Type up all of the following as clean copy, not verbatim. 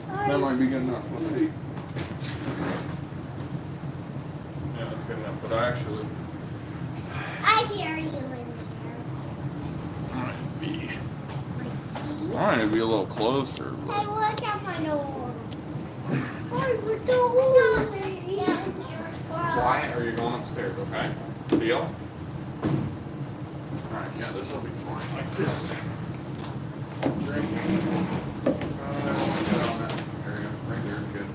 That might be good enough. Let's see. Yeah, that's good enough. But I hear you in there. Might be a little closer. But... Hey, look at my nose. We're doing Why are you going upstairs? Okay. Deal. All right. Yeah, this will be fine. Like this. Drink. That's good on that area. Right there is good.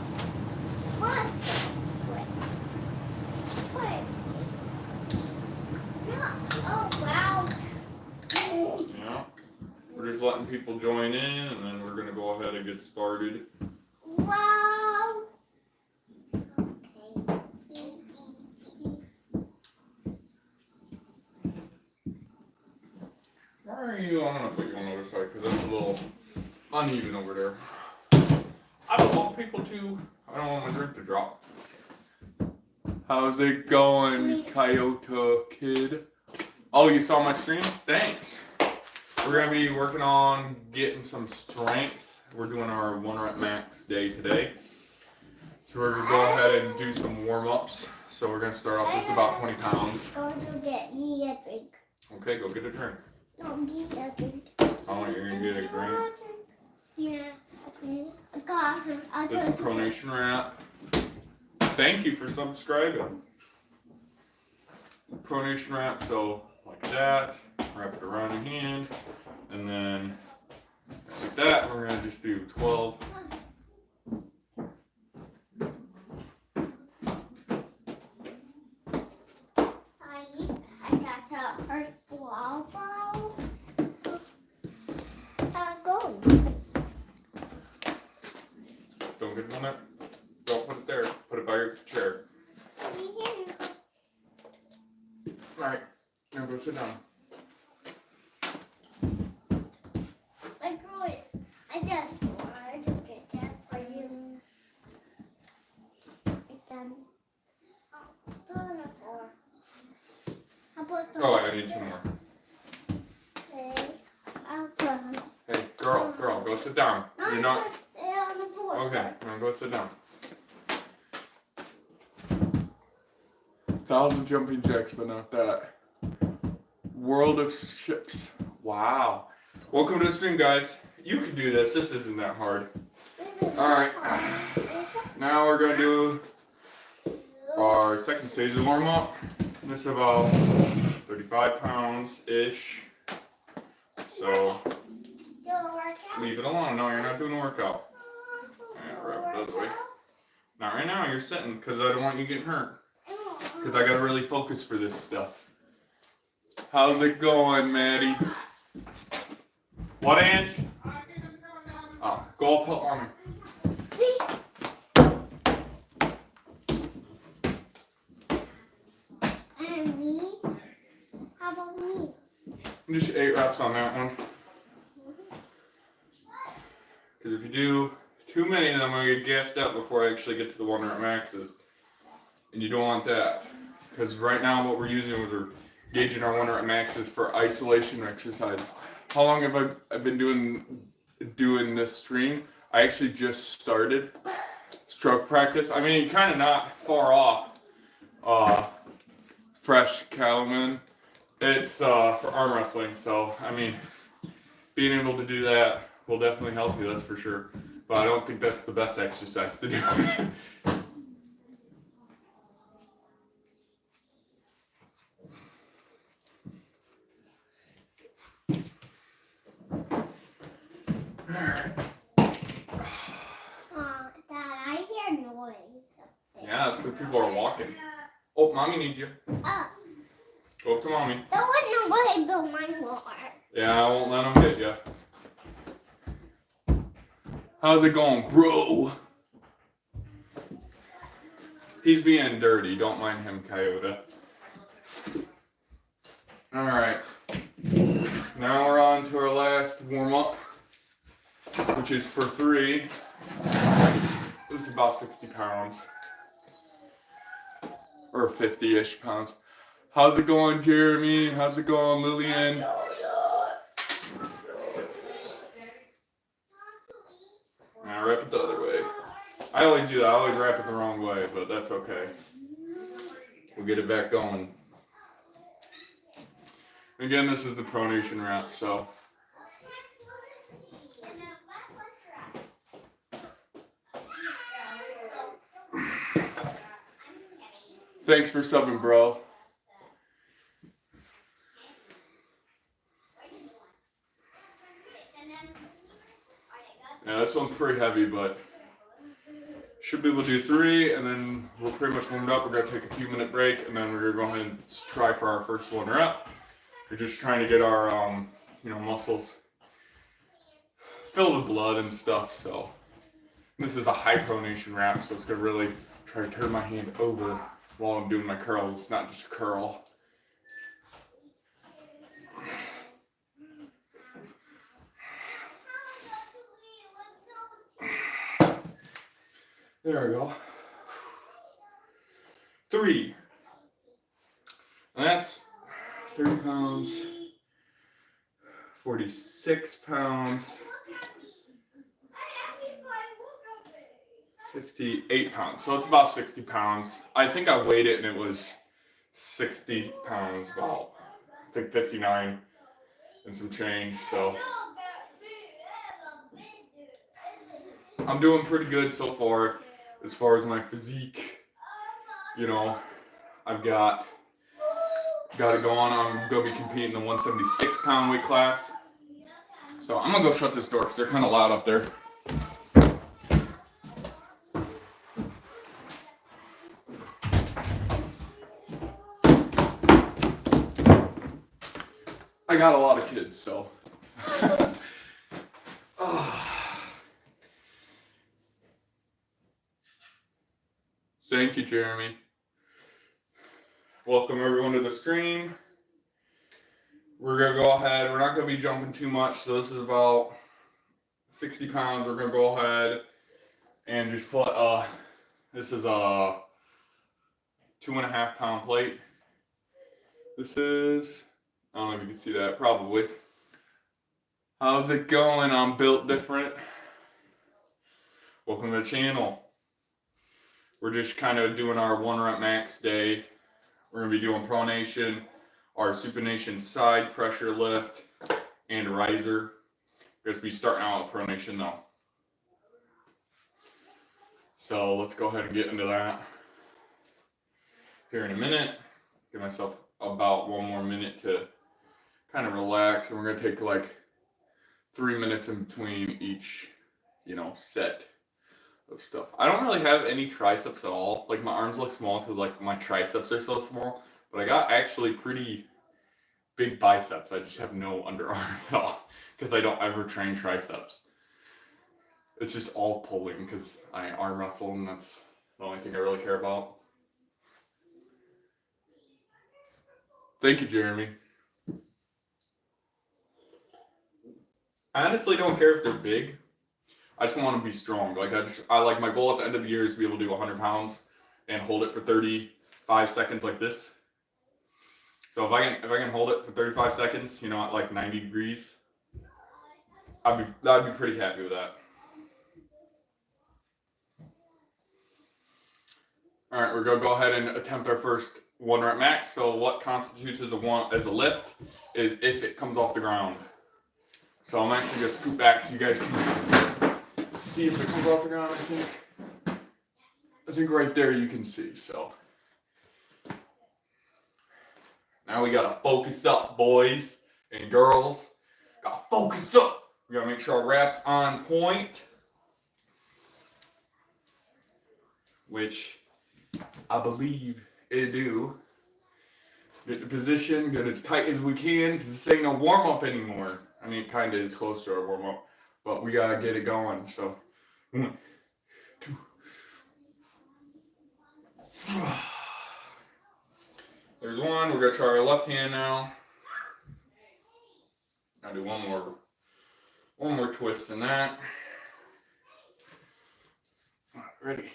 What? Oh, wow. Yeah. We're just letting people join in, and then we're going to go ahead and get started. Wow. Why are you? I'm going to put you on the other side because that's a little uneven over there. I don't want people to. I don't want my drink to drop. How's it going, Coyote Kid? Oh, you saw my stream? Thanks. We're going to be working on getting some strength. We're doing our 1 rep max day today. So we're going to go ahead and do some warm-ups. So we're going to start off just about 20 pounds. Go to get me a drink. Okay, go get a drink. No, get a drink. Oh, you're going to get a drink? Yeah, okay. I got her. This is Pronation wrap. Thank you for subscribing. Pronation wrap, so like that, wrap it around your hand, and then like that, we're going to just do 12. I got the first ball. So, go. Don't get it on there. Don't put it there. Put it by your chair. Alright, now go sit down. I just wanted to get that for you. It's done. Put it on the floor. I'll put some. Oh, I need 2 more. Okay. I'll put them. Hey, girl, go sit down. You're not. Put it on the floor. Okay, now go sit down. 1,000 jumping jacks, but not that. World of ships. Wow. Welcome to the stream, guys. You can do this. This isn't that hard. Alright. Now we're going to do our second stage of warm-up. This is about 35 pounds-ish. So, leave it alone. No, you're not doing a workout. Yeah, wrap it the other way. Not right now. You're sitting because I don't want you getting hurt. Because I got to really focus for this stuff. How's it going, Maddie? What, Ange? Oh, go up, help mommy. And me? How about me? Just 8 reps on that one. Because if you do too many of them, I'm going to get gassed up before I actually get to the 1 rep maxes. And you don't want that. Because right now what we're using is we're gauging our 1 rep maxes for isolation exercises. How long have I been doing this stream? I actually just started stroke practice. I mean, kind of not far off. Fresh cattleman. It's for arm wrestling, so I mean, being able to do that will definitely help you. That's for sure. But I don't think that's the best exercise to do. Dad, I hear noise up there. Yeah, that's because people are walking. Oh, mommy needs you. Go up to mommy. Don't let nobody build my wall. Yeah, I won't let them get you. How's it going, bro? He's being dirty. Don't mind him, Coyote. Alright. Now we're on to our last warm-up, which is for 3. This is about 60 pounds. Or 50-ish pounds. How's it going, Jeremy? How's it going, Lillian? Now wrap it the other way. I always do that. I always wrap it the wrong way, but that's okay. We'll get it back going. Again, this is the Pronation wrap, so. Thanks for subbing, bro. Yeah, this one's pretty heavy, but should be able to do 3, and then we're pretty much warmed up. We're gonna take a few minute break, and then we're gonna go ahead and try for our first one rep. We're just trying to get our, muscles filled with blood and stuff. So this is a high pronation wrap, so it's gonna really try to turn my hand over while I'm doing my curls. It's not just a curl. There we go. 3. And that's 30 pounds, 46 pounds, 58 pounds. So it's about 60 pounds. I think I weighed it and it was 60 pounds, about, I think 59 and some change. So I'm doing pretty good so far as as my physique. I've got it going. I'm going to be competing in the 176 pound weight class. So I'm going to go shut this door because they're kind of loud up there. I got a lot of kids, so. Thank you, Jeremy. Welcome everyone to the stream. We're going to go ahead. We're not going to be jumping too much. So this is about 60 pounds. We're going to go ahead and just put, this is a 2.5 pound plate. This is, I don't know if you can see that, probably. How's it going? I'm built different. Welcome to the channel. We're just kind of doing our 1 rep max day. We're going to be doing pronation, our supination side pressure lift, and riser. We're going to be starting out with pronation though. So let's go ahead and get into that here in a minute. Give myself about 1 more minute to kind of relax. And we're going to take like 3 minutes in between each, set of stuff. I don't really have any triceps at all. Like my arms look small because like my triceps are so small, but I got actually pretty big biceps. I just have no underarm at all because I don't ever train triceps. It's just all pulling because I arm wrestle and that's the only thing I really care about. Thank you, Jeremy. I honestly don't care if they're big. I just want to be strong. Like I like my goal at the end of the year is to be able to do 100 pounds and hold it for 35 seconds like this. So if I can hold it for 35 seconds, at like 90 degrees, I'd be pretty happy with that. All right, we're gonna go ahead and attempt our first 1 rep max. So what constitutes as a lift is if it comes off the ground. So I'm actually gonna scoot back so you guys can see if it comes off the ground. I think right there you can see. So now we gotta focus up, boys and girls. Gotta focus up. We gotta make sure our wrap's on point, which I believe it do. Get the position, get as tight as we can, because this ain't no warm-up anymore. I mean, it kind of is close to our warm-up, but we gotta get it going. So 1, 2. There's 1. We're gonna try our left hand now. I'll do one more twist in that. All right, ready?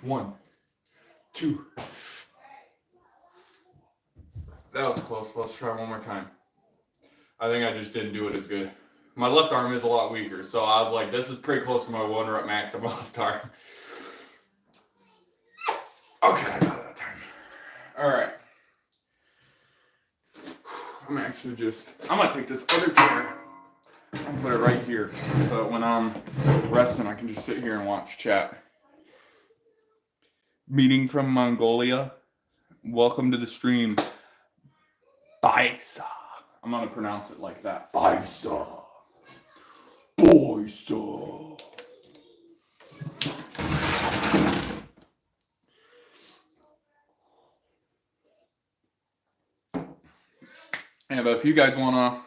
1, 2. That was close. Let's try one more time. I think I just didn't do it as good. My left arm is a lot weaker, so I was like, this is pretty close to my 1 rep max on my left arm. Okay, I got it that time. All right. I'm gonna take this other chair and put it right here, so when I'm resting, I can just sit here and watch chat. Meeting from Mongolia. Welcome to the stream. Baisa. I'm gonna pronounce it like that. Baisa. Boisa. Yeah, but if you guys wanna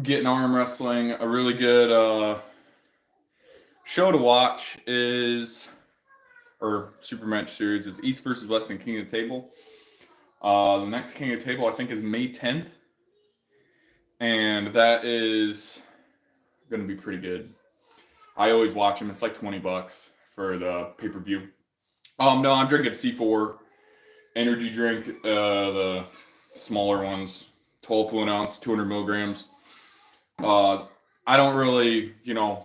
get in arm wrestling, a really good show to watch is, or super match series is East versus West and King of the Table. The next King of the Table I think is May 10th, and that is gonna be pretty good. I always watch them. It's like $20 for the pay-per-view. No, I'm drinking C4 energy drink, the smaller ones, 12 fluid ounce, 200 milligrams. I don't really,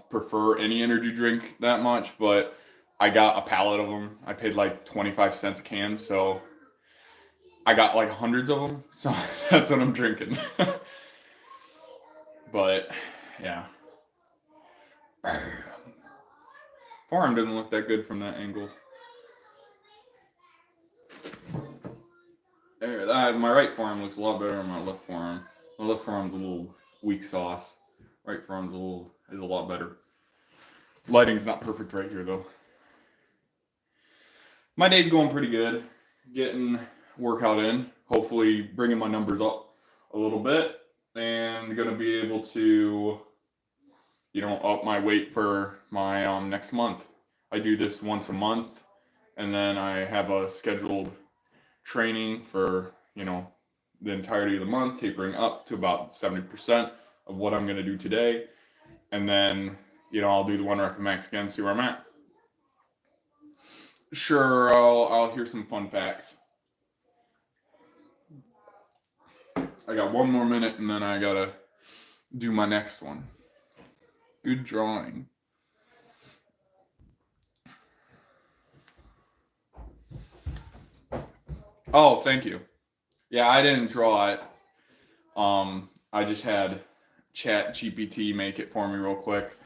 prefer any energy drink that much, but I got a pallet of them. I paid like 25 cents a can, so I got like hundreds of them, so that's what I'm drinking. But, yeah. Forearm doesn't look that good from that angle. There, my right forearm looks a lot better than my left forearm. My left forearm's a little weak sauce. Right forearm's is a lot better. Lighting's not perfect right here though. My day's going pretty good. Getting workout in. Hopefully bringing my numbers up a little bit. And gonna be able to, up my weight for my next month. I do this once a month. And then I have a scheduled training for, the entirety of the month, tapering up to about 70% of what I'm going to do today. And then, I'll do the 1 rep max again, see where I'm at. Sure, I'll hear some fun facts. I got 1 more minute and then I got to do my next one. Good drawing. Oh, thank you. Yeah, I didn't draw it. I just had Chat GPT make it for me real quick.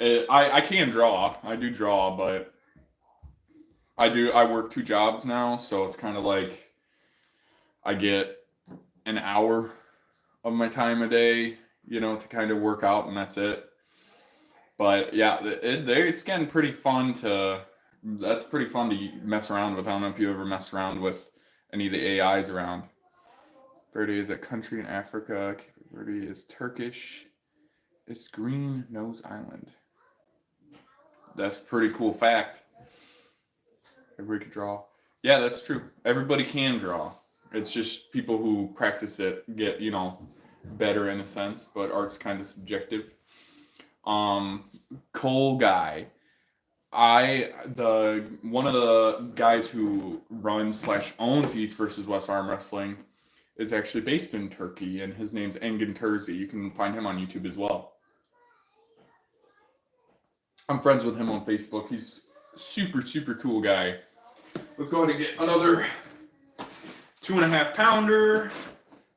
I can draw. I do draw, but I work 2 jobs now, so it's kind of like I get an hour of my time a day, to kind of work out, and that's it. But yeah, it's getting pretty fun that's pretty fun to mess around with. I don't know if you ever messed around with any of the AIs around. Verde is a country in Africa. Cape Verde is Turkish. It's Green Nose Island. That's a pretty cool fact. Everybody can draw. Yeah, that's true. Everybody can draw. It's just people who practice it get, better in a sense, but art's kind of subjective. Cole guy. One of the guys who runs / owns East versus West Arm Wrestling is actually based in Turkey, and his name's Engin Terzi. You can find him on YouTube as well. I'm friends with him on Facebook. He's a super, super cool guy. Let's go ahead and get another 2.5 pounder,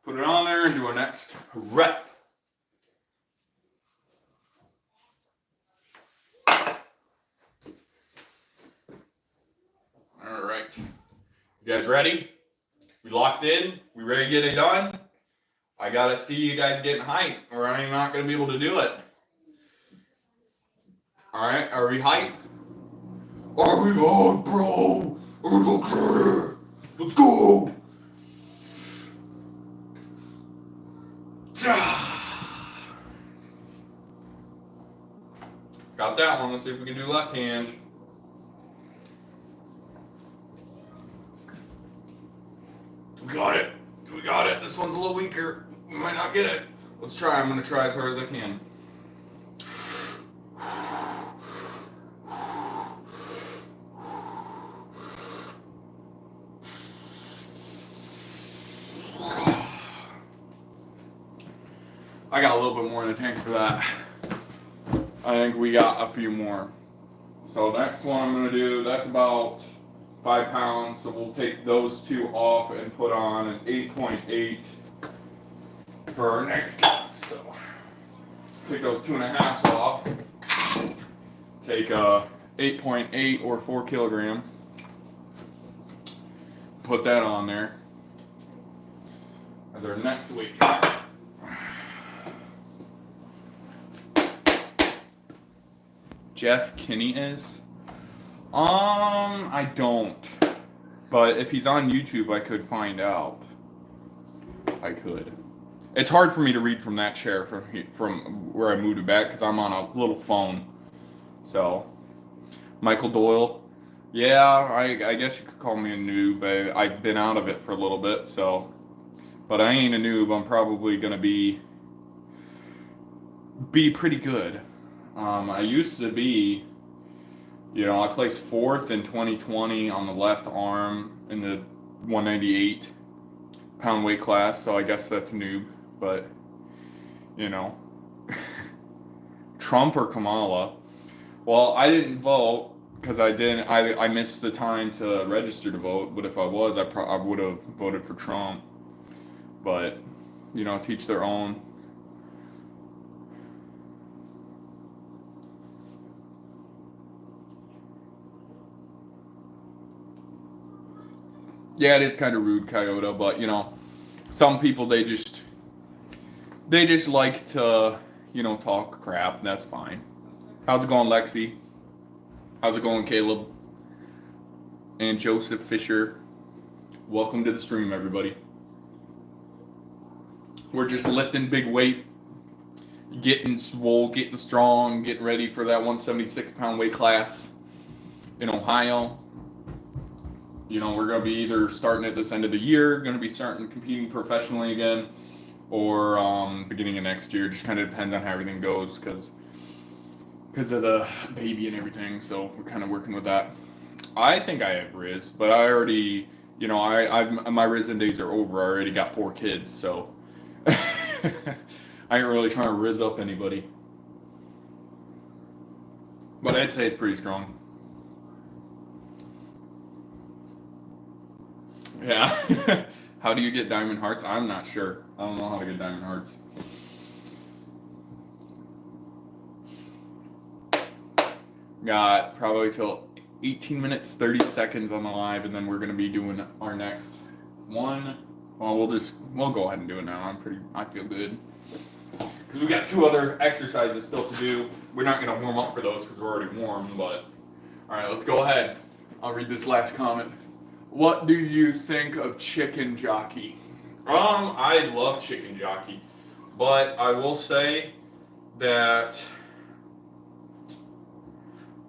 put it on there, and do our next rep. All right. You guys ready? We locked in? We ready to get it done? I gotta see you guys getting hyped, or I'm not gonna be able to do it. Alright, are we hyped? Are we hyped, bro? Are we okay? Let's go! Got that one. Let's see if we can do left hand. We got it. We got it. This one's a little weaker. We might not get it. Let's try. I'm going to try as hard as I can. I got a little little bit more in the tank for that. I think we got a few more. So next one I'm going to do, that's about 5 pounds. So we'll take those 2 off and put on an 8.8 for our next lift. So take those 2.5s off. Take 8.8 or 4 kilogram. Put that on there as our next weight. Jeff Kinney is? I don't. But if he's on YouTube, I could find out. I could. It's hard for me to read from that chair from where I moved it back because I'm on a little phone. So, Michael Doyle. Yeah, I guess you could call me a noob. I've been out of it for a little bit, so. But I ain't a noob. I'm probably gonna be pretty good. I used to be, I placed 4th in 2020 on the left arm in the 198 pound weight class, so I guess that's noob, but, Trump or Kamala? Well, I didn't vote because I missed the time to register to vote, but if I was, I would have voted for Trump, but, teach their own. Yeah, it is kind of rude, Coyote, but some people they just like to, talk crap. That's fine. How's it going, Lexi? How's it going, Caleb? And Joseph Fisher. Welcome to the stream, everybody. We're just lifting big weight, getting swole, getting strong, getting ready for that 176 pound weight class in Ohio. We're going to be either starting at this end of the year, going to be starting competing professionally again, or beginning of next year. Just kind of depends on how everything goes because of the baby and everything. So we're kind of working with that. I think I have Riz, but I already, my Risen days are over. I already got 4 kids, so I ain't really trying to Riz up anybody. But I'd say it's pretty strong. Yeah. How do you get diamond hearts? I'm not sure. I don't know how to get diamond hearts. Got probably till 18 minutes, 30 seconds on the live, and then we're going to be doing our next one. Well, we'll go ahead and do it now. I feel good. Because we got 2 other exercises still to do. We're not going to warm up for those because we're already warm, but all right, let's go ahead. I'll read this last comment. What do you think of chicken jockey? I love chicken jockey, but I will say that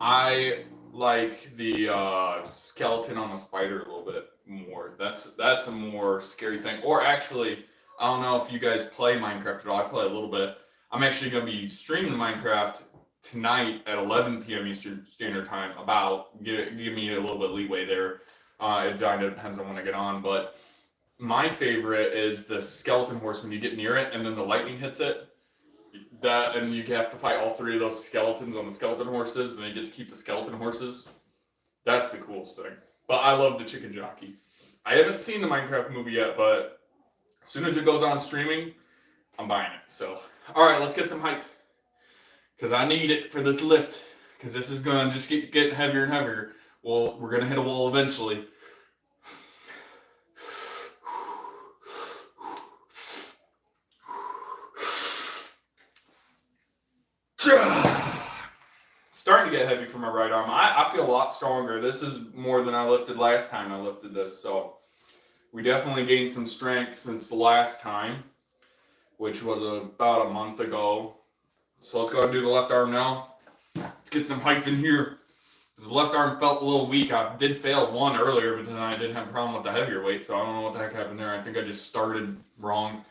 I like the skeleton on the spider a little bit more. That's a more scary thing. Or actually, I don't know if you guys play Minecraft at all. I play a little bit. I'm actually going to be streaming Minecraft tonight at 11 p.m. Eastern Standard Time. Give me a little bit of leeway there. It kind of depends on when I get on, but my favorite is the skeleton horse when you get near it and then the lightning hits it. And you have to fight all 3 of those skeletons on the skeleton horses, and then you get to keep the skeleton horses. That's the coolest thing. But I love the chicken jockey. I haven't seen the Minecraft movie yet, but as soon as it goes on streaming, I'm buying it. So, all right, let's get some hype. Because I need it for this lift. Because this is going to just get heavier and heavier. Well, we're going to hit a wall eventually. Starting to get heavy for my right arm. I feel a lot stronger. This is more than I lifted last time I lifted this. So we definitely gained some strength since the last time, which was about a month ago. So let's go ahead and do the left arm now. Let's get some hype in here. The left arm felt a little weak. I did fail one earlier, but then I did have a problem with the heavier weight, so I don't know what the heck happened there. I think I just started wrong.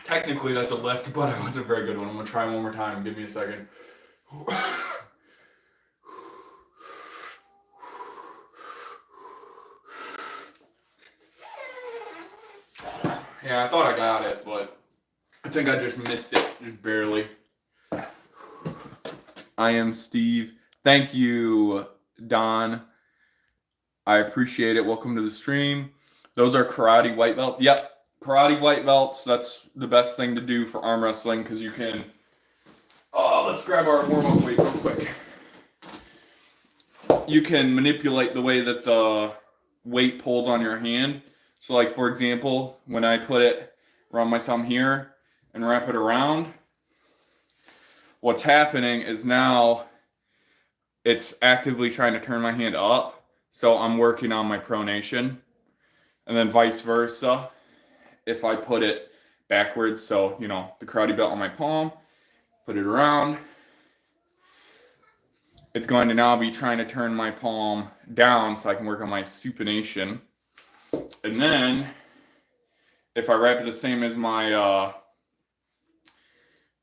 Technically, that's a lift, but it wasn't a very good one. I'm going to try one more time. Give me a second. Yeah, I thought I got it, but I think I just missed it, just barely. I am Steve. Thank you, Don. I appreciate it. Welcome to the stream. Those are karate white belts. Yep, karate white belts. That's the best thing to do for arm wrestling because you can. Oh, let's grab our warm-up weight real quick. You can manipulate the way that the weight pulls on your hand. So, like, for example, when I put it around my thumb here and wrap it around, what's happening is now it's actively trying to turn my hand up. So I'm working on my pronation. And then vice versa. If I put it backwards, so, you know, the karate belt on my palm, put it around, it's going to now be trying to turn my palm down so I can work on my supination. And then, if I wrap it the same as my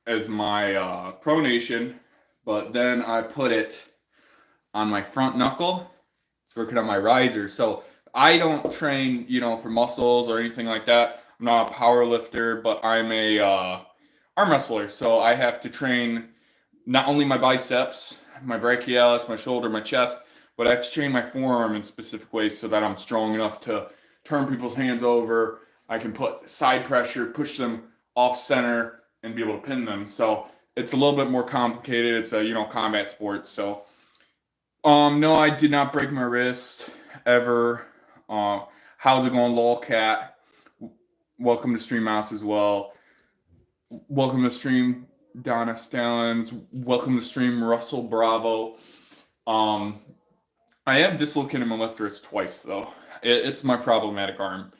pronation, but then I put it on my front knuckle, it's working on my riser. So I don't train, you know, for muscles or anything like that. I'm not a power lifter, but I'm a arm wrestler. So I have to train not only my biceps, my brachialis, my shoulder, my chest, but I have to train my forearm in specific ways so that I'm strong enough to turn people's hands over. I can put side pressure, push them off center, and be able to pin them. So it's a little bit more complicated. It's a, you know, combat sport. So no, I did not break my wrist ever. How's it going, lolcat? Welcome to Stream Mouse as well. Welcome to stream, Donna Stallings. Welcome to stream, Russell Bravo. I have dislocated my left wrist twice though. It's my problematic arm.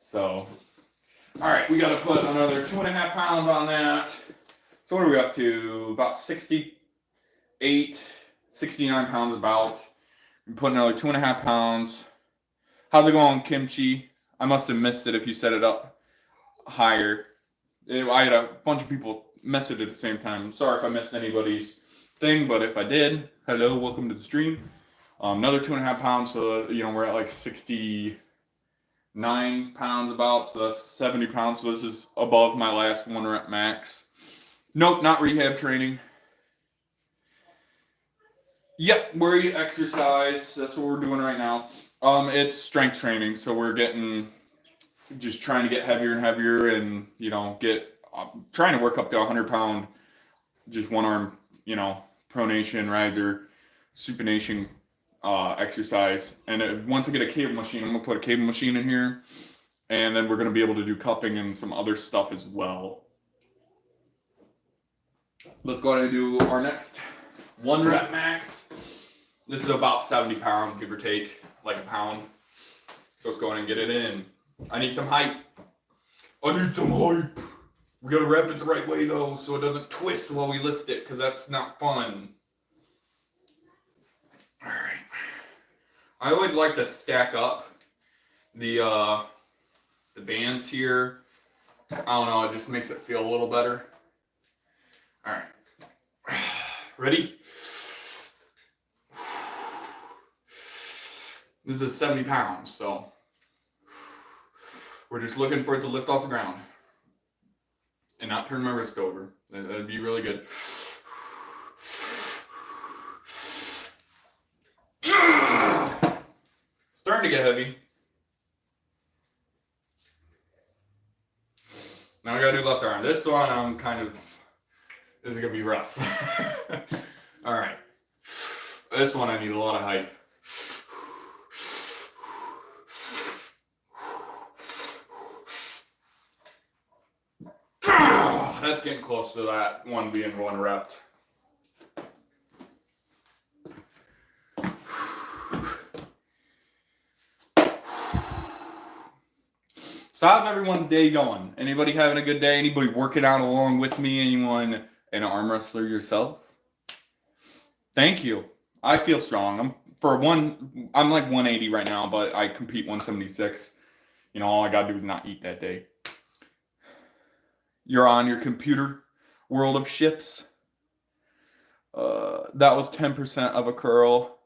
So, all right, we got to put another 2.5 pounds on that. So what are we up to? About 68, 69 pounds about. We put another 2.5 pounds. How's it going, Kimchi? I must have missed it if you set it up higher. I had a bunch of people message at the same time. Sorry if I missed anybody's thing, but if I did, hello, welcome to the stream. Another 2.5 pounds, so you know we're at like 69 pounds about, so that's 70 pounds. So this is above my last 1 rep max. Nope, not rehab training. Yep, we're exercise. That's what we're doing right now. It's strength training, so we're just trying to get heavier and heavier, and you know, trying to work up to 100-pound, just one arm, you know, pronation, riser, supination exercise. And once I get a cable machine, I'm gonna put a cable machine in here, and then we're gonna be able to do cupping and some other stuff as well. Let's go ahead and do our next 1 rep max. This is about 70 pounds, give or take, like a pound. So let's go ahead and get it in. I need some hype. We gotta wrap it the right way though, so it doesn't twist while we lift it, because that's not fun. Alright. I always like to stack up the bands here. I don't know, it just makes it feel a little better. Alright. Ready? This is 70 pounds, so we're just looking for it to lift off the ground and not turn my wrist over. That'd be really good. Starting to get heavy. Now I gotta do left arm. This one this is gonna be rough. All right. This one I need a lot of hype. That's getting close to that one being 1 rep. So how's everyone's day going? Anybody having a good day? Anybody working out along with me? Anyone an arm wrestler yourself? Thank you. I feel strong. I'm like 180 right now, but I compete 176. You know, all I gotta do is not eat that day. You're on your computer, world of ships. That was 10% of a curl.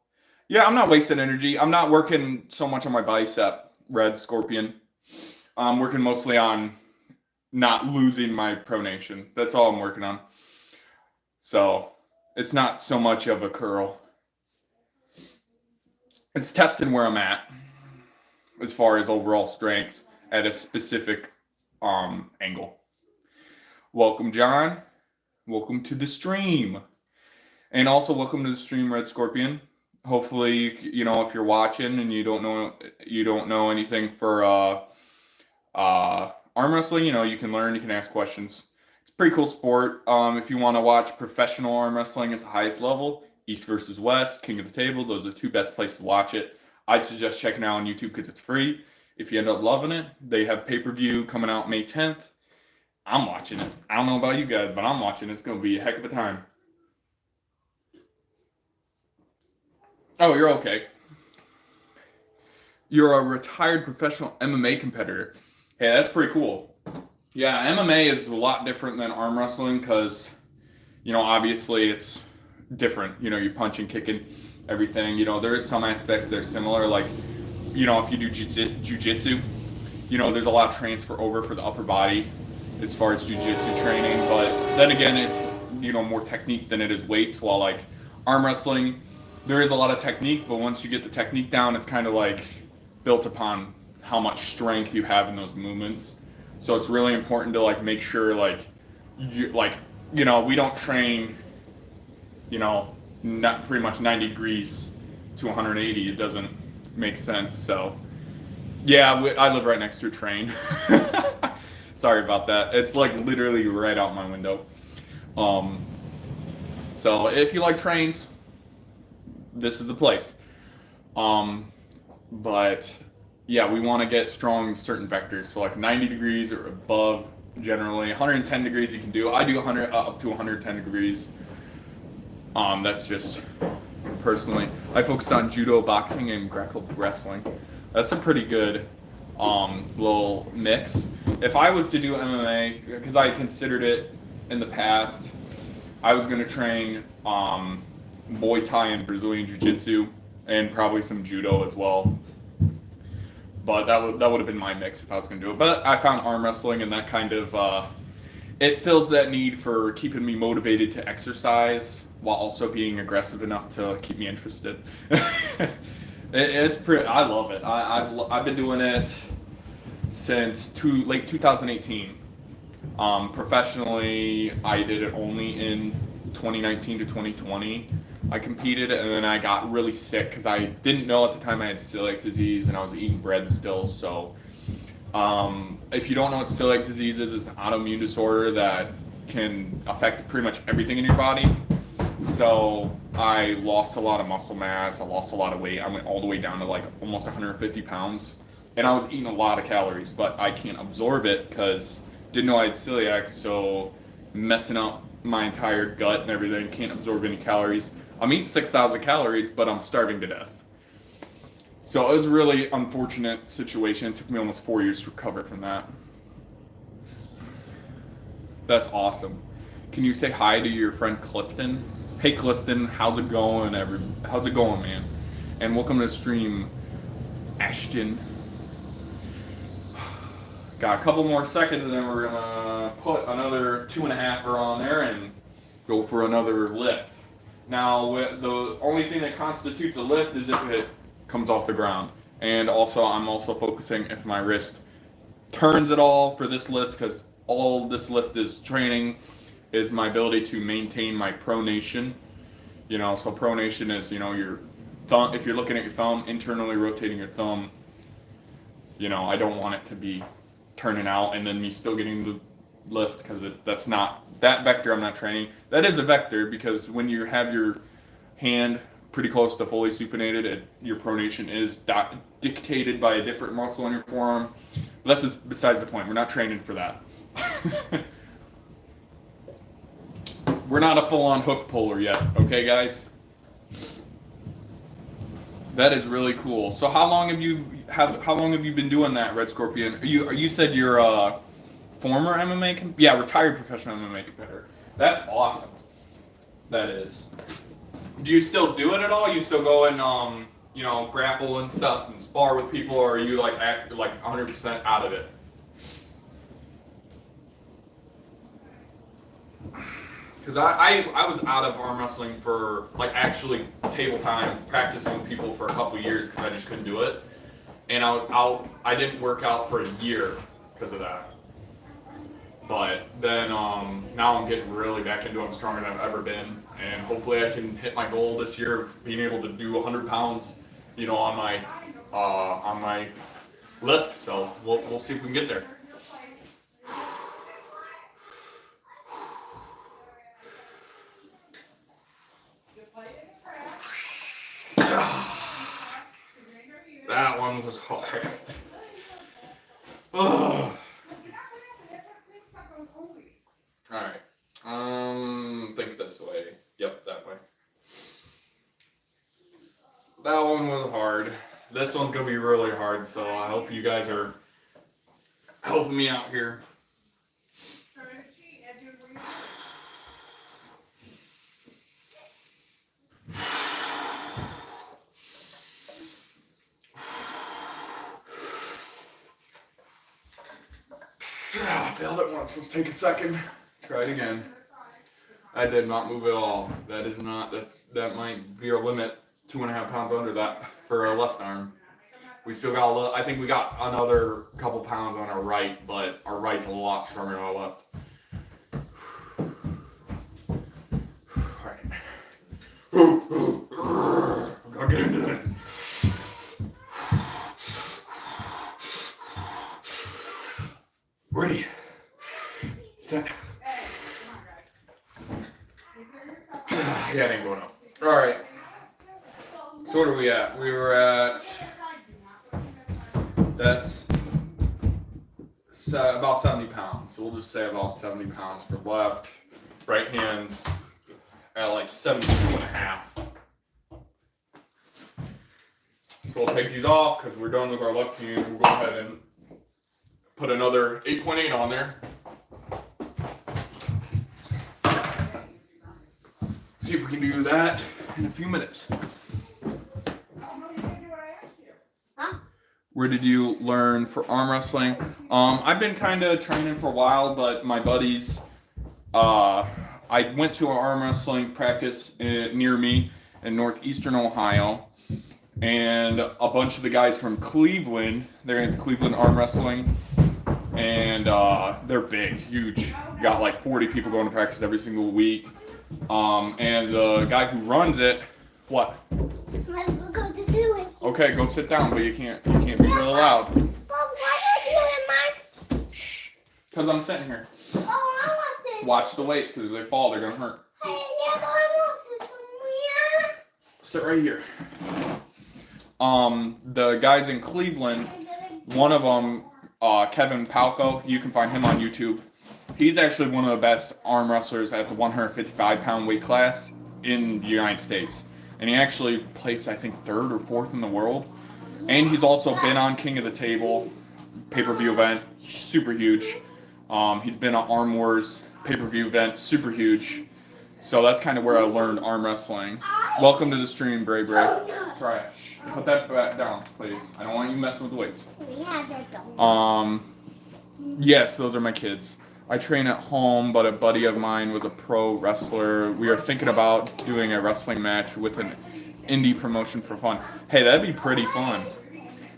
Yeah, I'm not wasting energy. I'm not working so much on my bicep, Red Scorpion. I'm working mostly on not losing my pronation. That's all I'm working on. So it's not so much of a curl. It's testing where I'm at as far as overall strength at a specific angle. Welcome, John. Welcome to the stream. And also welcome to the stream, Red Scorpion. Hopefully, you know, if you're watching and you don't know anything for arm wrestling, you know, you can learn, you can ask questions. It's a pretty cool sport. If you want to watch professional arm wrestling at the highest level, East versus West, King of the Table, those are the two best places to watch it. I'd suggest checking out on YouTube because it's free. If you end up loving it, they have pay-per-view coming out May 10th. I'm watching it. I don't know about you guys, but I'm watching it. It's going to be a heck of a time. Oh, you're okay. You're a retired professional MMA competitor. Hey, that's pretty cool. Yeah, MMA is a lot different than arm wrestling because, you know, obviously it's different. You know, you're punching, kicking, everything. You know, there is some aspects that are similar. Like, you know, if you do jiu-jitsu, you know, there's a lot of transfer over for the upper body as far as jiu-jitsu training. But then again, it's, you know, more technique than it is weights. While like arm wrestling, there is a lot of technique, but once you get the technique down, it's kind of like built upon how much strength you have in those movements. So it's really important to like make sure you know, we don't train, you know, not pretty much 90 degrees to 180. It doesn't make sense. So yeah, I live right next to a train. Sorry about that. It's like literally right out my window. So if you like trains, this is the place. But yeah, we want to get strong in certain vectors. So like 90 degrees or above, generally 110 degrees you can do. I do 100 up to 110 degrees. That's just personally. I focused on judo, boxing, and Greco wrestling. That's a pretty good little mix. If I was to do MMA, because I considered it in the past, I was going to train Muay Thai and Brazilian Jiu-Jitsu and probably some judo as well. But that would have been my mix if I was going to do it. But I found arm wrestling and that kind of, it fills that need for keeping me motivated to exercise while also being aggressive enough to keep me interested. It's pretty, I love it. I've been doing it since late 2018. Professionally, I did it only in 2019 to 2020. I competed and then I got really sick because I didn't know at the time I had celiac disease and I was eating bread still. So if you don't know what celiac disease is, it's an autoimmune disorder that can affect pretty much everything in your body. So I lost a lot of muscle mass, I lost a lot of weight. I went all the way down to like almost 150 pounds. And I was eating a lot of calories, but I can't absorb it because didn't know I had celiac, so messing up my entire gut and everything, can't absorb any calories. I'm eating 6,000 calories, but I'm starving to death. So it was a really unfortunate situation. It took me almost 4 years to recover from that. That's awesome. Can you say hi to your friend Clifton? Hey Clifton, how's it going? How's it going, man? And welcome to the stream, Ashton. Got a couple more seconds and then we're gonna put another 2.5 on there and go for another lift. Now, the only thing that constitutes a lift is if it comes off the ground. And also, I'm also focusing if my wrist turns at all for this lift, because all this lift is training is my ability to maintain my pronation. You know, so pronation is, you know, your thumb, if you're looking at your thumb, internally rotating your thumb. You know, I don't want it to be turning out and then me still getting the lift, because that's not, that vector I'm not training. That is a vector, because when you have your hand pretty close to fully supinated, your pronation is dictated by a different muscle in your forearm. But that's just besides the point. We're not training for that. We're not a full-on hook puller yet, okay, guys? That is really cool. So how long have you been doing that, Red Scorpion? You said you're a former MMA retired professional MMA competitor. That's awesome. That is. Do you still do it at all? You still go and you know, grapple and stuff and spar with people, or are you like 100% out of it? Because I was out of arm wrestling for like actually table time, practicing with people for a couple years because I just couldn't do it, and I was out. I didn't work out for a year because of that. But then now I'm getting really back into it. I'm stronger than I've ever been, and hopefully I can hit my goal this year of being able to do 100 pounds, you know, on my lift. So we'll see if we can get there. That one was hard. Alright. Think this way. Yep, that way. That one was hard. This one's gonna be really hard, so I hope you guys are helping me out here. I failed it once. Let's take a second. Try it again. I did not move at all. That is not. That might be our limit. 2.5 pounds under that for our left arm. We still got a little. I think we got another couple pounds on our right, but our right's a lot stronger than our left. All right. Gotta get into this. Ready, set. Yeah, it ain't going up. All right. So what are we at? We were at. That's about 70 pounds. So we'll just say about 70 pounds for left. Right hand's at like 72.5. So we'll take these off because we're done with our left hand. We'll go ahead and put another 8.8 on there. See if we can do that in a few minutes. Huh? Where did you learn for arm wrestling? I've been kind of training for a while, but my buddies, I went to an arm wrestling practice near me in northeastern Ohio, and a bunch of the guys from Cleveland, they're in Cleveland Arm Wrestling, and they're big, huge. Got like 40 people going to practice every single week. And the guy who runs it, what? I'm going to do it. Okay, go sit down, but you can't be really loud. But why are you in my... Cause I'm sitting here. Oh, I want to sit. Watch the weights, cause if they fall, they're gonna hurt. Hey, yeah, but I want to sit somewhere. Sit right here. The guys in Cleveland, one of them, Kevin Palco, you can find him on YouTube. He's actually one of the best arm wrestlers at the 155-pound weight class in the United States. And he actually placed, I think, 3rd or 4th in the world. And he's also been on King of the Table pay-per-view event, super huge. He's been on Arm Wars pay-per-view event, super huge. So that's kind of where I learned arm wrestling. Welcome to the stream, Bray Bray. Sorry, put that back down, please. I don't want you messing with the weights. Yes, those are my kids. I train at home, but a buddy of mine was a pro wrestler. We are thinking about doing a wrestling match with an indie promotion for fun. Hey, that'd be pretty fun.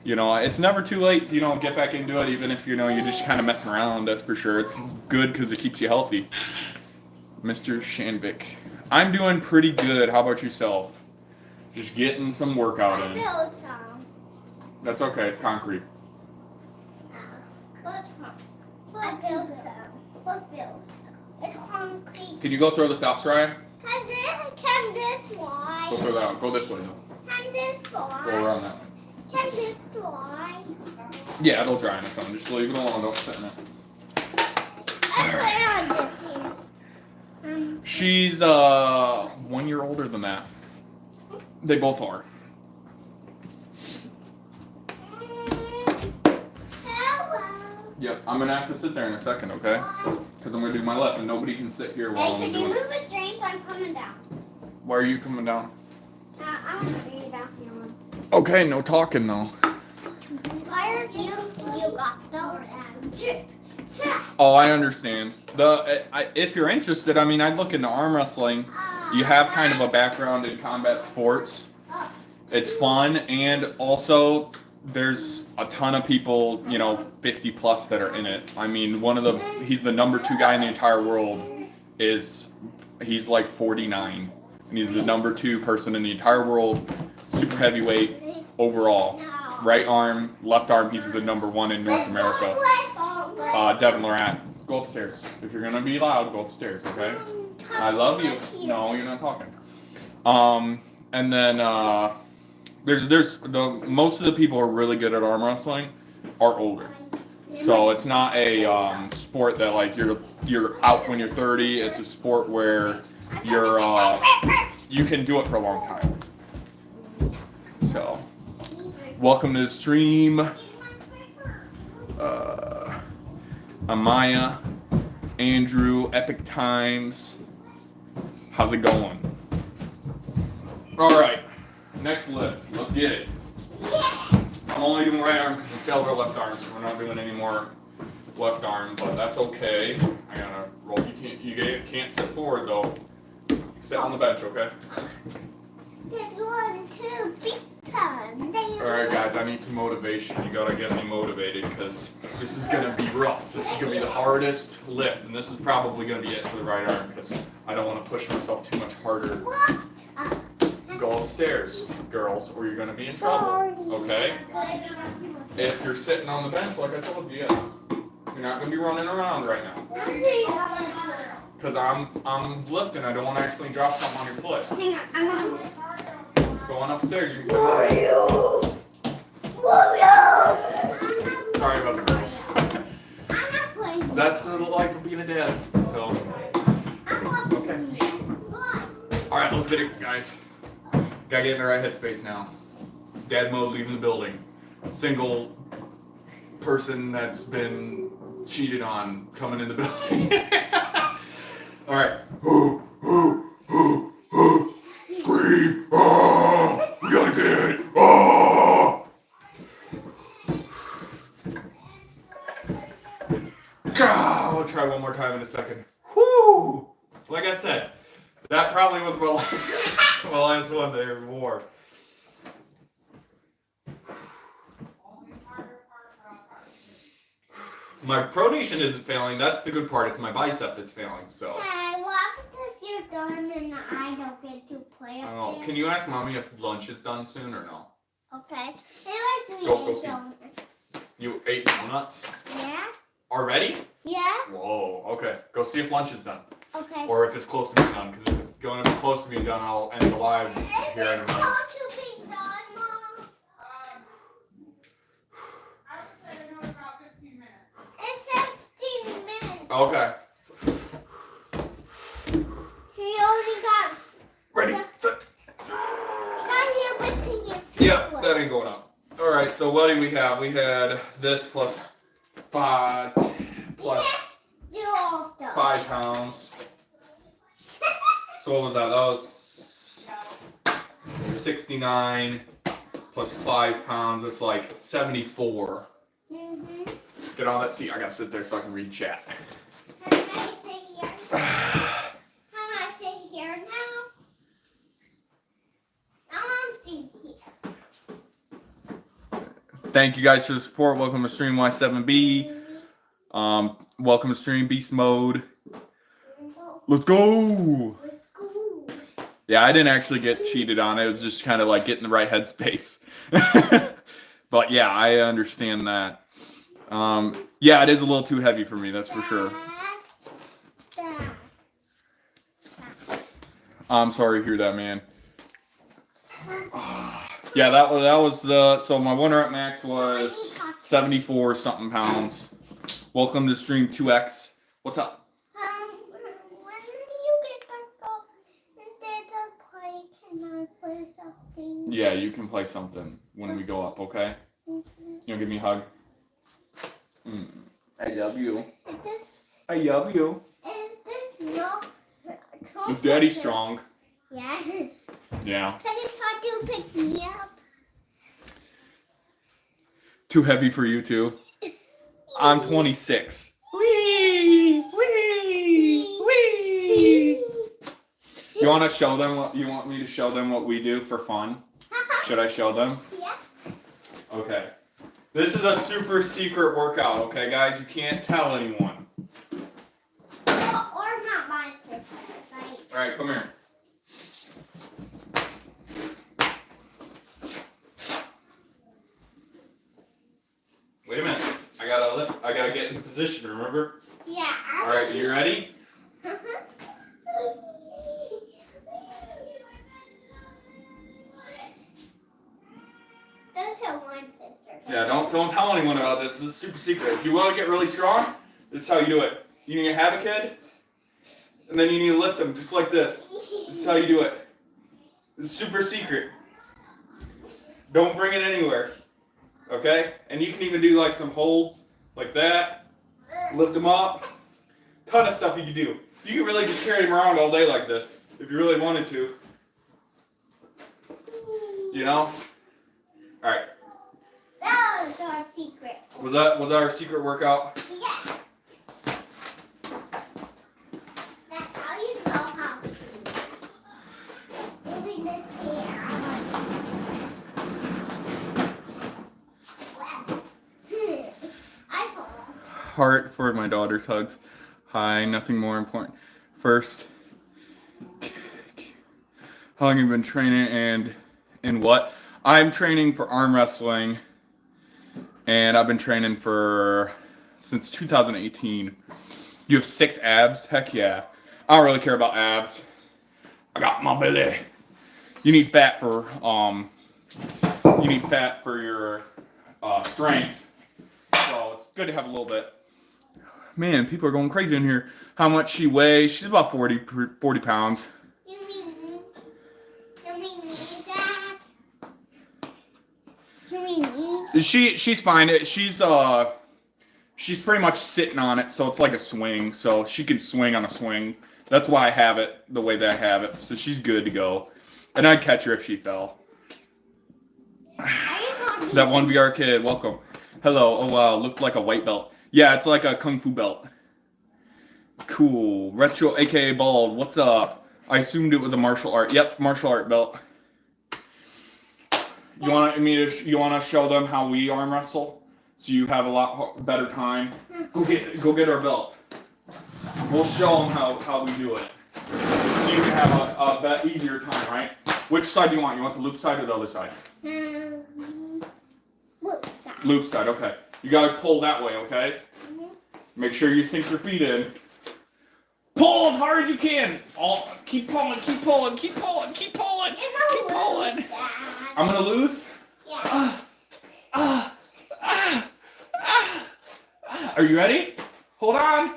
You know, it's never too late to, you know, get back into it, even if, you know, you're just kind of messing around, that's for sure. It's good because it keeps you healthy. Mr. Shanvik. I'm doing pretty good. How about yourself? Just getting some workout in. Build some. That's okay. It's concrete. What's wrong? What build some? What build some? It's concrete. Can you go throw this out, Soraya? Can this fly? Go throw that out. Go this way, though. Can this fly? Go around that way. Can this fly? Yeah, it'll dry in the sun. Just leave it alone. Don't sit in it. I put on this here. She's 1 year older than that. They both are. Hello. Yep, I'm gonna have to sit there in a second, okay? Because I'm gonna do my left, and nobody can sit here while Hey, I'm can you doing move it. a drink so I'm coming down? Why are you coming down? I want to be down here. Okay, no talking though. Why are you got those? Oh, I understand. If you're interested, I mean, I'd look into arm wrestling. You have kind of a background in combat sports. It's fun, and also there's a ton of people, 50 plus that are in it. I mean, he's the number 2 guy in the entire world. He's like 49, and he's the number 2 person in the entire world, super heavyweight overall. Right arm, left arm, he's the number 1 in North America. Devin Lorat, go upstairs. If you're gonna be loud, go upstairs, okay? I love you. No, you're not talking. And then most of the people who are really good at arm wrestling are older. So it's not a sport that like you're out when you're 30. It's a sport where you can do it for a long time. So, welcome to the stream. Amaya, Andrew, Epic Times. How's it going? All right, next lift. Let's get it. I'm only doing right arm because we failed our left arm, so we're not doing any more left arm. But that's okay. I gotta roll. You can't sit forward though. Sit on the bench, okay? There's 1, 2, big time. All right, guys. I need some motivation. You gotta get me motivated because this is gonna be rough. This is gonna be the hardest lift, and this is probably gonna be it for the right arm because I don't want to push myself too much harder. Go upstairs, girls, or you're gonna be in trouble. Okay? If you're sitting on the bench, like I told you, yes, you're not gonna be running around right now. Because I'm lifting. I don't want to accidentally drop something on your foot. Hang on, I'm gonna. Going upstairs, you can Sorry about the girls. I'm not playing. That's the life of being a dad. So, okay. Alright, let's get it, guys. Gotta get in the right headspace now. Dad mode, leaving the building. Single person that's been cheated on coming in the building. Alright. Scream! Oh! We gotta get it! Oh! We'll try one more time in a second. Whoo! Like I said, that probably was my last one there more. My pronation isn't failing. That's the good part. It's my bicep that's failing. So. Hey, what if you're done and I don't get to play up there? Can you ask mommy if lunch is done soon or no? Okay. Anyways, we Go ate see. donuts. You ate donuts? Yeah? Already? Yeah? Whoa. Okay. Go see if lunch is done. Okay. Or if it's close to being done. Because if it's going to be close to being done, I'll end the live here in a minute. Close to being done, Mom? I would say another about 15 minutes. It's 15 minutes. Okay. So you only got... Ready, set. Got here with the Yeah, that ain't going up. Alright, so what do we have? We had this plus 5 Do all of those. 5 pounds. So what was that? That was 69 plus 5 pounds. That's like 74. Mm-hmm. Get on that seat. I gotta sit there so I can read chat. Can I sit here? Can I sit here now? I'm sitting here. Thank you guys for the support. Welcome to Stream Y7B. Welcome to Stream Beast Mode. Let's go! Let's go. Yeah, I didn't actually get cheated on. It was just kind of like getting the right headspace. But yeah, I understand that. Yeah, it is a little too heavy for me, that's for sure. That. I'm sorry to hear that, man. Yeah, that was the, so my 1 rep max was 74 something pounds. Welcome to Stream 2X. What's up? When you get back up and they're done playing, can I play something? Yeah, you can play something when we go up, okay? You wanna give me a hug? I love you. I love you. Is this not... Is Daddy strong? Yeah. Yeah. Can you try to pick me up? Too heavy for you too. I'm 26. Wee, wee, wee. You want to show them what you want me to show them what we do for fun? Should I show them? Yeah. Okay. This is a super secret workout, okay, guys? You can't tell anyone. Or not my sister, right? All right, come here. Wait a minute. I gotta lift. I gotta get into position. Remember? Yeah. All right, you ready? Don't tell one sister. Yeah. Don't tell anyone about this. This is super secret. If you want to get really strong, this is how you do it. You need to have a kid, and then you need to lift them just like this. This is how you do it. This is super secret. Don't bring it anywhere. Okay? And you can even do like some holds like that. Lift them up. Ton of stuff you can do. You can really just carry them around all day like this if you really wanted to. You know? Alright. That was our secret. Was that our secret workout? Yeah. That's how you know how to. Moving this here. I fall. Heart for my daughter's hugs. Hi, nothing more important. First, how long have you been training and in what? I'm training for arm wrestling, and I've been training since 2018. You have 6 abs? Heck yeah. I don't really care about abs. I got my belly. You need fat for your strength. So it's good to have a little bit. Man, people are going crazy in here. How much she weighs? She's about 40 pounds. You mean that? You mean me? She's fine. She's pretty much sitting on it, so it's like a swing. So she can swing on a swing. That's why I have it the way that I have it. So she's good to go. And I'd catch her if she fell. That 1VR kid, welcome. Hello. Oh wow, looked like a white belt. Yeah, it's like a kung fu belt. Cool. Retro, aka Bald. What's up? I assumed it was a martial art. Yep, martial art belt. You want to show them how we arm wrestle, so you have a lot better time. Go get our belt. We'll show them how we do it, so you can have a easier time, right? Which side do you want? You want the loop side or the other side? Loop side. Loop side. Okay. You gotta pull that way, okay? Make sure you sink your feet in. Pull as hard as you can. Keep pulling, keep pulling, keep pulling, keep pulling, keep pulling. I'm gonna lose? Yeah. Are you ready? Hold on.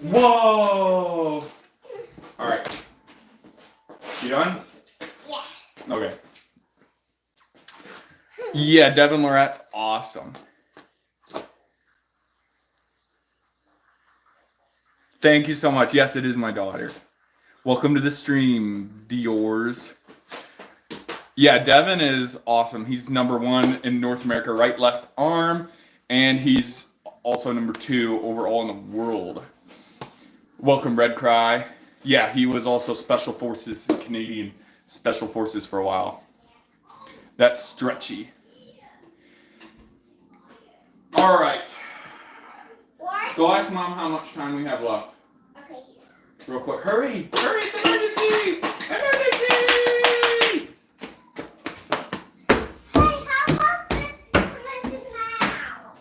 Whoa! Alright. You done? Yeah. Okay. Yeah, Devin Lorette's awesome. Thank you so much. Yes, it is my daughter. Welcome to the stream, Dior's. Yeah, Devin is awesome. He's #1 in North America, right, left arm, and he's also #2 overall in the world. Welcome, Red Cry. Yeah, he was also Special Forces, Canadian Special Forces for a while. That's stretchy. All right. Go ask Mom how much time we have left. Okay. Real quick. Hurry! Hurry! It's emergency! Emergency! Hey, how about this now?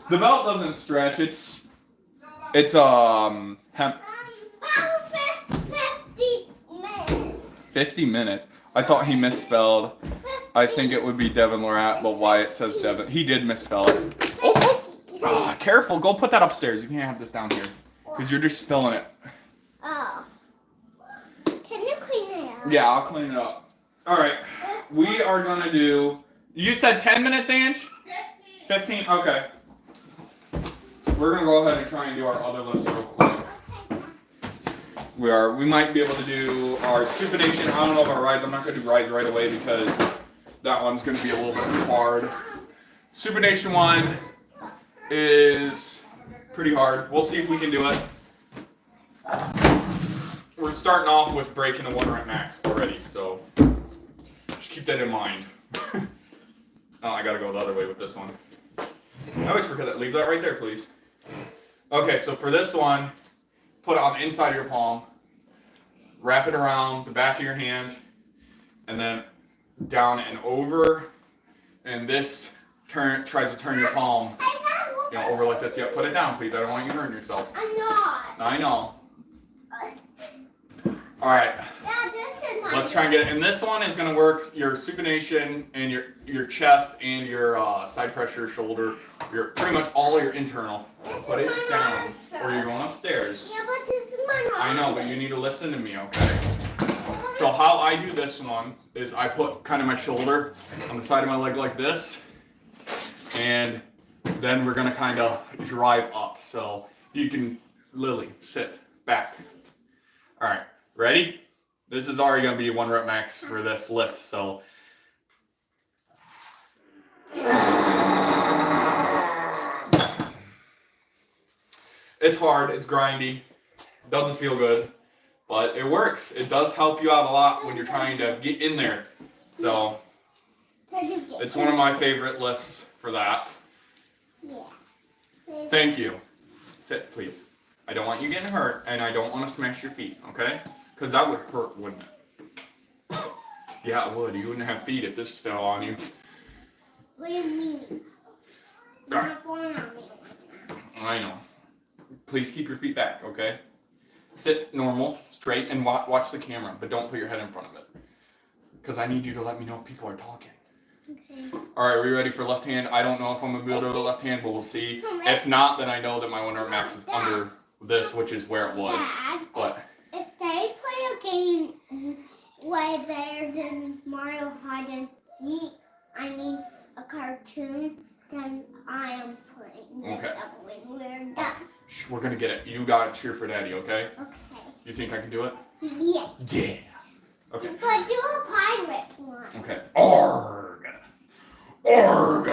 The belt doesn't stretch. It's hemp. About 50 minutes. 50 minutes. I thought he misspelled. I think it would be Devin Lorette, but why it says Devin. He did misspell it. Oh! Careful. Go put that upstairs. You can't have this down here. Because you're just spilling it. Oh. Can you clean it up? Yeah, I'll clean it up. Alright. We are going to do... You said 10 minutes, Ange? 15. 15? Okay. We're going to go ahead and try and do our other lifts real quick. We might be able to do our supination. I don't know about rides. I'm not going to do rides right away because that one's going to be a little bit hard. Supination one is pretty hard. We'll see if we can do it. We're starting off with breaking a 1 rep max already, so just keep that in mind. Oh, I gotta go the other way with this one. I always forget that. Leave that right there, please. Okay, so for this one, put it on the inside of your palm, wrap it around the back of your hand, and then down and over, and this tries to turn your palm, over like this. Yeah, put it down, please. I don't want you hurting yourself. I'm not. I know. All right. Dad, this is my Let's try and get it. And this one is going to work your supination and your chest and your side pressure, shoulder, your pretty much all of your internal. Put it down, or you're going upstairs. Yeah, but this is my I know, but you need to listen to me, okay? So how I do this one is I put kind of my shoulder on the side of my leg like this, and then we're going to kind of drive up. So you can, Lily, sit back. All right, ready? This is already going to be 1 rep max for this lift, so. It's hard, it's grindy, doesn't feel good, but it works. It does help you out a lot when you're trying to get in there. So, it's one of my favorite lifts for that. Yeah. Thank you. Sit, please. I don't want you getting hurt, and I don't want to smash your feet, okay? Because that would hurt, wouldn't it? Yeah, it would. You wouldn't have feet if this fell on you. What do you mean? Alright. Not on me. I know. Please keep your feet back, okay? Sit normal, straight, and watch the camera, but don't put your head in front of it. Because I need you to let me know if people are talking. Okay. Alright, are we ready for left hand? I don't know if I'm going to be able to do the left hand, but we'll see. If not, then I know that my 1 rep max is under this, which is where it was. Dad, But if they play a game way better than Mario Hide and Seek, I mean a cartoon, then I am playing with Okay. them when we're done. shh, we're going to get it. You got to cheer for Daddy, okay? Okay. You think I can do it? Yeah. Yeah. Okay. But do a pirate one. Okay. Arg. Arg.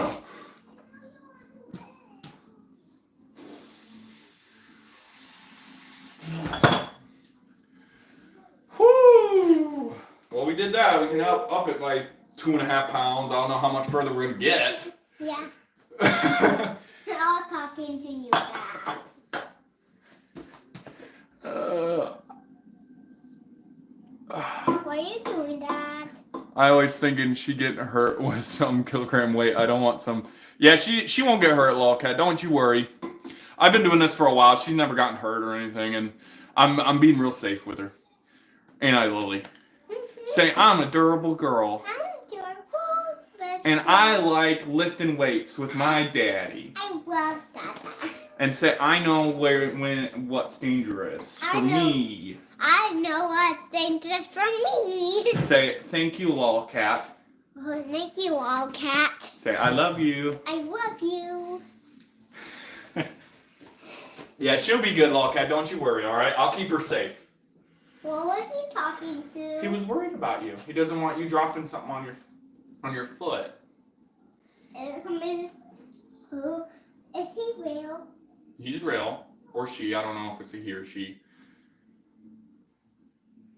Whoo. Well, we did that. We can up it by 2.5 pounds. I don't know how much further we're going to get. Yeah. I'm talking to you, Dad. What are you doing, Dad? I always thinking she getting hurt with some kilogram weight. I don't want some. Yeah, she won't get hurt, Lolcat. Don't you worry. I've been doing this for a while. She's never gotten hurt or anything, and I'm being real safe with her. Ain't I, Lily? Say I'm a durable girl, I'm adorable. and I like lifting weights with my daddy. I love that. And say I know what's dangerous for I know. me. I know what's dangerous for me. Say thank you, Lolcat. Oh, thank you, Wildcat. Say I love you. I love you. Yeah, she'll be good, Lolcat. Don't you worry. All right, I'll keep her safe. What was he talking to? He was worried about you. He doesn't want you dropping something on your foot. Who is he real? He's real, or she. I don't know if it's a he or she.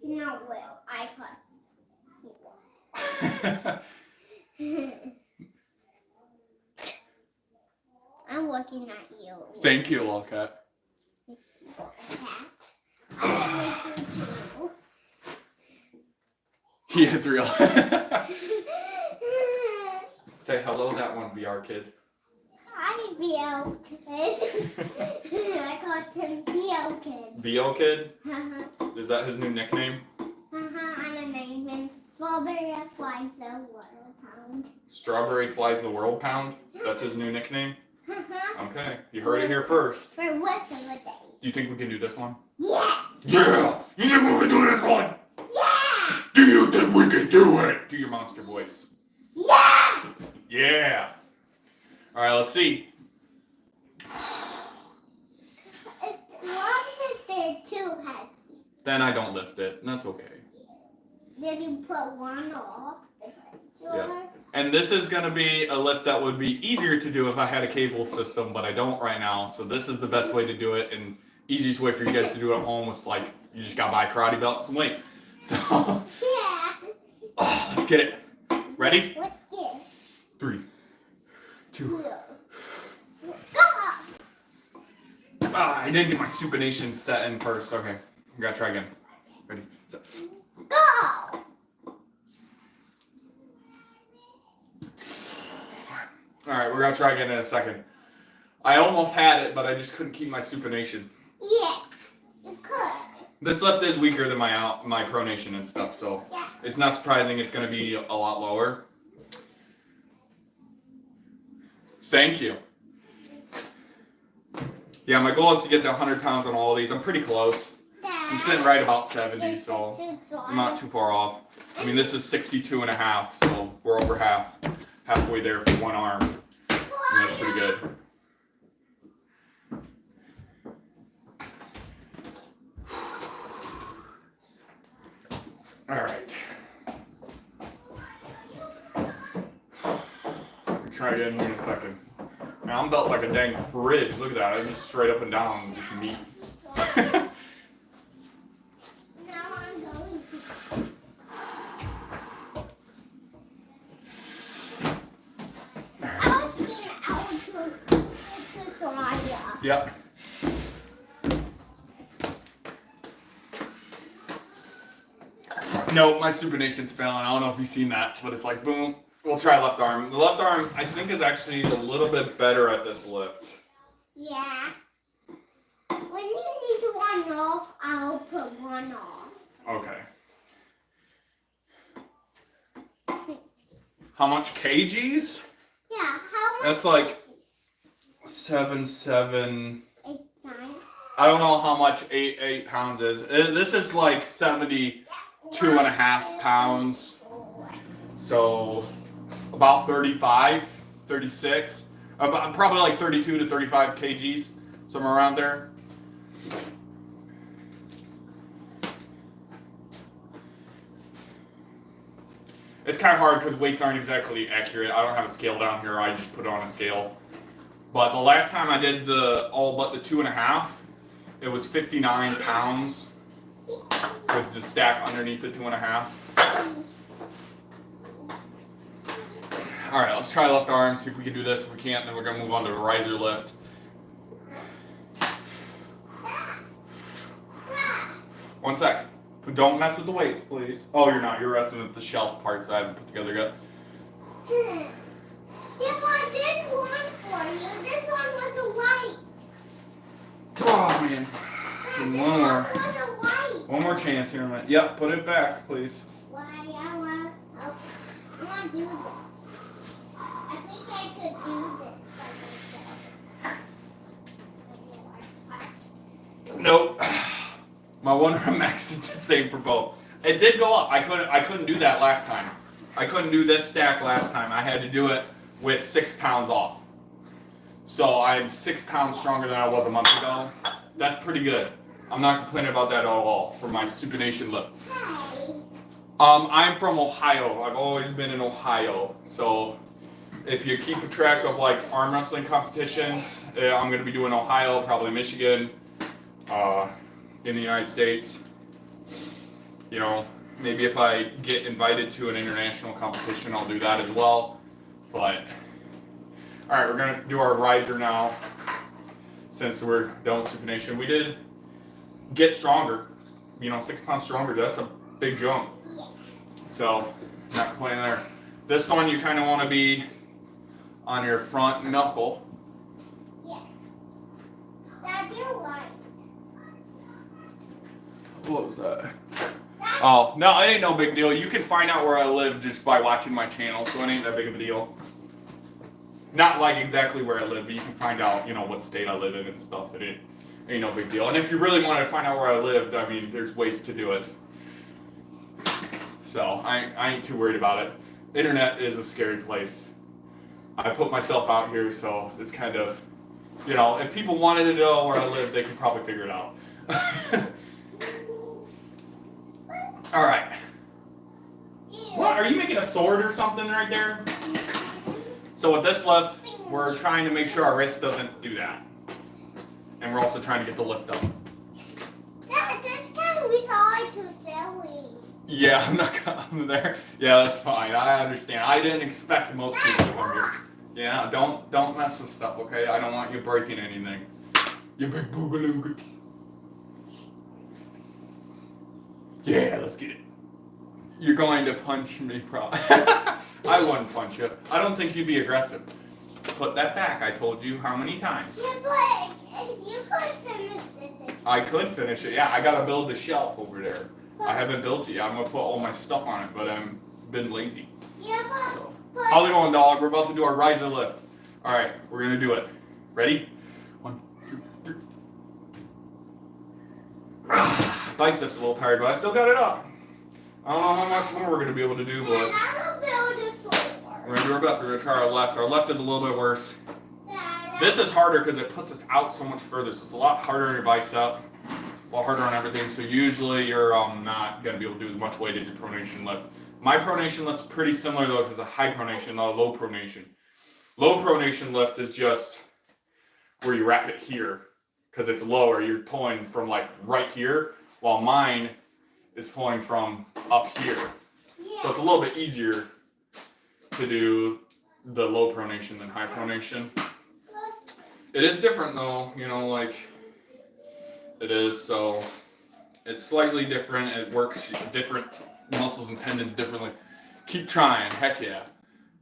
He's not real. I thought he was. I'm looking at you. Thank you, Lolcat. Cat. I'm looking too. He is real. Say hello, that one VR kid. Hi, BL Kid. I called him BL Kid. BL kid? Uh-huh. Is that his new nickname? I'm a name him. Strawberry flies the world pound. Strawberry Flies the World Pound? That's his new nickname? Uh-huh. Okay, you heard it here first. For the rest of the day. Do you think we can do this one? Yes! Yeah! You think we can do this one? Yeah! Do you think we can do it? Do your monster voice. Yes! Yeah! All right, let's see. As long as they're too heavy. Then I don't lift it, and that's okay. Then you put one off. Yeah. And this is going to be a lift that would be easier to do if I had a cable system, but I don't right now. So this is the best way to do it, and easiest way for you guys to do it at home with, like, you just got to buy a karate belt and some weight. So, Yeah. oh, let's get it. Ready? Let's get 3, 2. Go! I didn't get my supination set in first. Okay, we got to try again. Ready? Set. Go! All right, we're going to try again in a second. I almost had it, but I just couldn't keep my supination. Yeah, you could. This lift is weaker than my pronation and stuff, so Yeah. it's not surprising it's going to be a lot lower. Thank you. Yeah, my goal is to get to 100 pounds on all of these. I'm pretty close. I'm sitting right about 70, so I'm not too far off. I mean, this is 62 and a half, so we're over halfway there for one arm. And that's pretty good. All right. We'll try again here in a second. Now I'm built like a dang fridge. Look at that. I'm just straight up and down, just meat. Now I'm going to. I was getting out to Sonia. Yep. No, my supination's failing. I don't know if you've seen that, but it's like boom. We'll try left arm. The left arm, I think, is actually a little bit better at this lift. Yeah. When you need one off, I'll put one off. Okay. How much kgs? Yeah, how much? That's like is 7. 8, 9. I don't know how much 8 pounds is. This is like 72 and a half pounds. So about 35, 36. Probably like 32 to 35 kgs. Somewhere around there. It's kind of hard because weights aren't exactly accurate. I don't have a scale down here. I just put it on a scale. But the last time I did all but the 2.5, it was 59 pounds with the stack underneath the 2.5. All right, let's try left arm, see if we can do this. If we can't, then we're gonna move on to the riser lift. One sec. Don't mess with the weights, please. Oh, you're not. You're messing with the shelf parts that I haven't put together yet. Yeah, but I did one for you. This one was a white. Oh, man. This One one more. was a white. One more chance here in a minute. Yep, put it back, please. Why I want to do this. I think I could do this by myself. Nope. My 1 rep max is the same for both. It did go up. I couldn't do that last time. I couldn't do this stack last time. I had to do it with 6 pounds off. So I'm 6 pounds stronger than I was a month ago. That's pretty good. I'm not complaining about that at all for my supination lift. Hey. I'm from Ohio. I've always been in Ohio. So if you keep a track of like arm wrestling competitions, I'm going to be doing Ohio, probably Michigan, in the United States. You know, maybe if I get invited to an international competition, I'll do that as well. But, all right, we're going to do our riser now. Since we're done with supination, we did get stronger. You know, 6 pounds stronger. That's a big jump. So, not complaining there. This one, you kind of want to be on your front knuckle. Yeah. Dad, you're right. What was that? Oh, no, it ain't no big deal. You can find out where I live just by watching my channel, so it ain't that big of a deal. Not like exactly where I live, but you can find out, you know, what state I live in and stuff. It ain't no big deal. And if you really wanted to find out where I lived, I mean, there's ways to do it. So, I ain't too worried about it. The internet is a scary place. I put myself out here, so it's kind of, you know, if people wanted to know where I live, they could probably figure it out. All right. What? Are you making a sword or something right there? So with this lift, we're trying to make sure our wrist doesn't do that. And we're also trying to get the lift up. Dad, this can be sorry too silly. Yeah, I'm not coming there. Yeah, that's fine. I understand. I didn't expect most people to come here. Yeah, don't mess with stuff, okay? I don't want you breaking anything. You big boogaloo. Yeah, let's get it. You're going to punch me, probably. I wouldn't punch you. I don't think you'd be aggressive. Put that back. I told you how many times. Yeah, but you could finish this. I could finish it. Yeah, I gotta build the shelf over there. I haven't built it yet. I'm gonna put all my stuff on it, but I've been lazy. Yeah, So, how's it going, dog? We're about to do our riser lift. All right, we're gonna do it. Ready? 1, 2, 3. Biceps a little tired, but I still got it up. I don't know how much more we're gonna be able to do, but I'm gonna build a sword. we're gonna do our best. We're gonna try our left. Our left is a little bit worse. Dad, This is harder because it puts us out so much further, so it's a lot harder on your bicep, a lot harder on everything. So usually you're not gonna be able to do as much weight as your pronation lift. My pronation lift's pretty similar though, because it's a high pronation, not a low pronation. Low pronation lift is just where you wrap it here, because it's lower. You're pulling from like right here, while mine is pulling from up here. yeah. So it's a little bit easier to do the low pronation than high pronation. It is different though, you know, like it is, so it's slightly different. It works different muscles and tendons differently. Keep trying, heck yeah.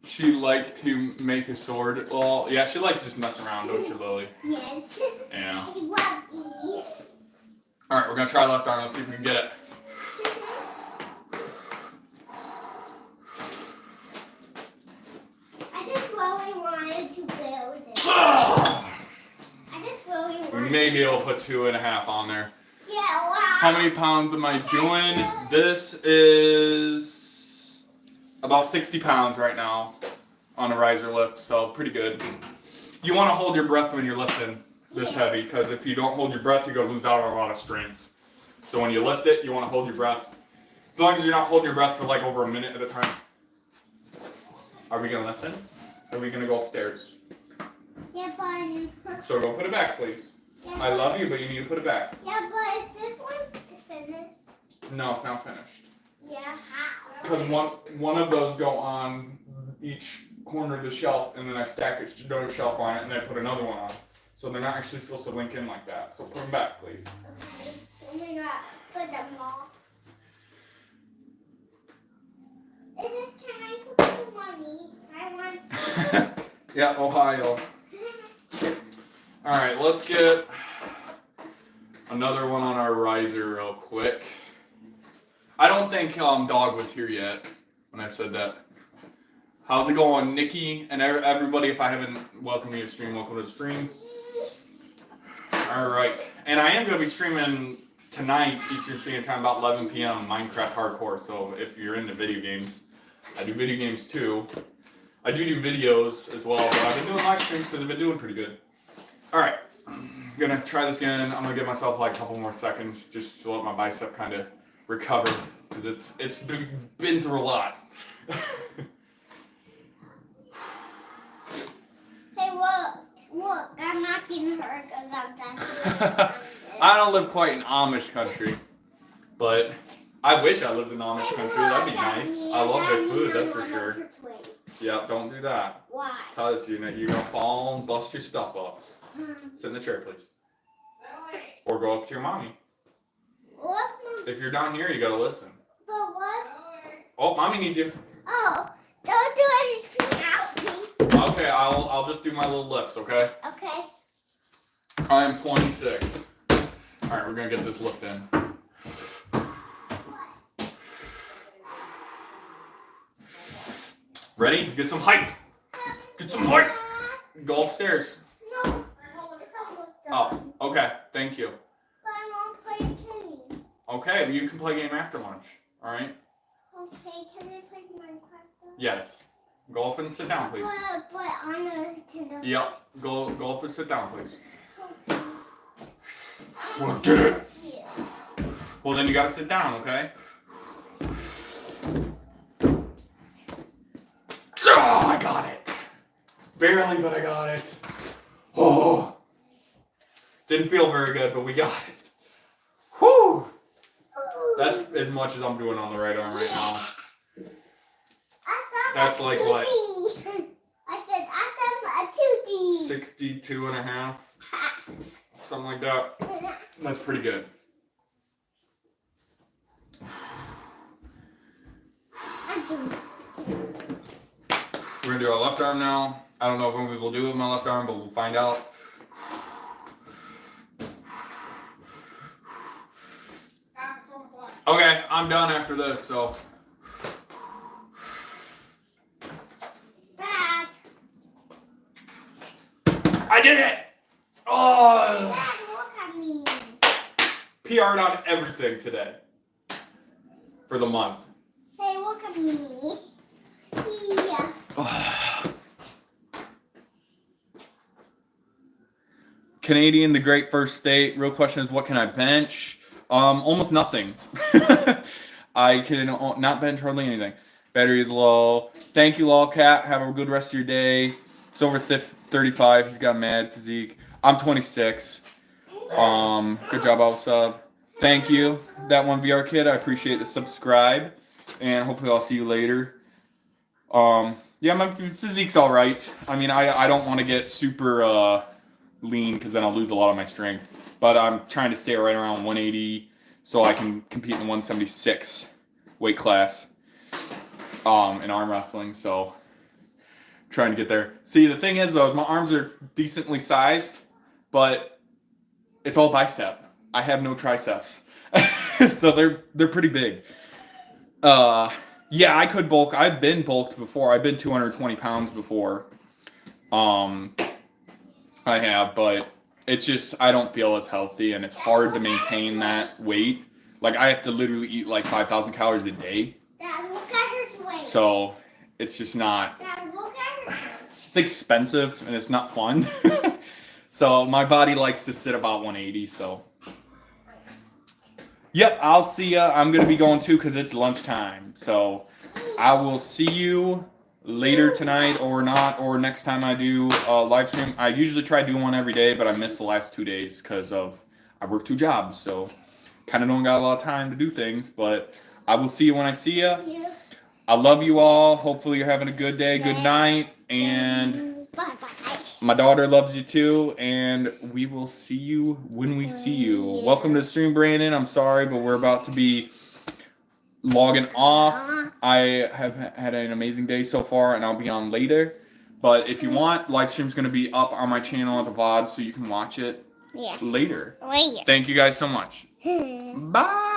She like to make a sword. Well, yeah, she likes to just mess around, don't you, Lily? Yes. Yeah. I love these. All right, we're gonna try left arm. Let's see if we can get it. I just really wanted to build it. Ah! I just really We wanted. may be able to put 2.5 on there. Yeah, wow. How many pounds am I doing? This is about 60 pounds right now on a riser lift, so pretty good. You want to hold your breath when you're lifting this heavy, because if you don't hold your breath, you're going to lose out on a lot of strength. So when you lift it, you want to hold your breath. As long as you're not holding your breath for like over a minute at a time. Are we going to listen? Or are we going to go upstairs? Yeah, but. So go put it back, please. Yeah, I love you, but you need to put it back. Yeah, but is this one finished? No, it's not finished. Yeah, how? Because one of those go on each corner of the shelf, and then I stack another shelf on it, and then I put another one on. So they're not actually supposed to link in like that. So put them back, please. Okay. Let me not put them all. Is it, can I put some more meat? I want to. Yeah, Ohio. All right, let's get another one on our riser real quick. I don't think Dog was here yet when I said that. How's it going, Nikki and everybody? If I haven't welcomed you to stream, welcome to the stream. All right, and I am going to be streaming tonight, Eastern Standard Time, about 11 p.m. Minecraft Hardcore. So if you're into video games, I do video games too. I do videos as well, but I've been doing live streams because I've been doing pretty good. All right, I'm gonna try this again. I'm gonna give myself like a couple more seconds just to let my bicep kind of recover, because it's been through a lot. Hey, look, I'm not getting hurt because I'm dancing. I don't live quite in Amish country, but I wish I lived in Amish country. That'd be nice. I love their food, that's for sure. Yeah, don't do that. Why? Cause you're gonna fall and bust your stuff up. Sit in the chair, please. Or go up to your mommy. What's my... If you're down here, you gotta listen. But what? Oh, mommy needs you. Oh, don't do anything out. Okay, I'll just do my little lifts, okay? Okay. I am 26. All right, we're gonna get this lift in. Ready? Get some hype. Get some hype. Go upstairs. No, it's almost done. Oh, okay. Thank you. But I won't play a game. Okay, you can play a game after lunch. All right? Okay, can I play Minecraft? Yes. Go up and sit down, please. But on a Nintendo. Yep. Go up and sit down, please. Let's get it. Well, then you gotta sit down, okay? Oh, I got it. Barely, but I got it. Oh. Didn't feel very good, but we got it. Whew. That's as much as I'm doing on the right arm right now. That's like what? I said I said a 2D. 62 and a half. Something like that. That's pretty good. We're gonna do our left arm now. I don't know if we will do it with my left arm, but we'll find out. Okay, I'm done after this, so. Dad. I did it! Oh! Dad, look at me. PR'd on everything today. For the month. Hey, look at me. Yeah. Canadian, the great first state. Real question is, what can I bench? Almost nothing. I can not bench hardly anything. Battery is low. Thank you, Lolcat. Have a good rest of your day. It's over 35. He's got mad physique. I'm 26. Good job, out sub. Thank you, that one VR kid. I appreciate the subscribe, and hopefully I'll see you later. Yeah, my physique's all right. I mean, I don't want to get super lean because then I'll lose a lot of my strength. But I'm trying to stay right around 180 so I can compete in the 176 weight class in arm wrestling. So trying to get there. See, the thing is though, is my arms are decently sized, but it's all bicep. I have no triceps, so they're pretty big. Yeah, I could bulk. I've been bulked before. I've been 220 pounds before. I have, but it's just, I don't feel as healthy, and it's hard to maintain that weight. Like, I have to literally eat like 5,000 calories a day. Dad, look at her weight. So, it's just not, Dad, look at her. it's expensive, and it's not fun. So, my body likes to sit about 180, so. Yep, I'll see ya. I'm going to be going too because it's lunchtime. So, I will see you later tonight or not, or next time I do a live stream. I usually try to do one every day, but I missed the last 2 days because I work 2 jobs, so kind of don't got a lot of time to do things, but I will see you when I see you. I love you all. Hopefully you're having a good day, good night, and Bye-bye. my daughter loves you too, and we will see you when we see you. Welcome to the stream, Brandon. I'm sorry, but we're about to be logging off. I have had an amazing day so far, and I'll be on later. But if you want, live stream's going to be up on my channel as a VOD, so you can watch it later. Thank you guys so much. Bye.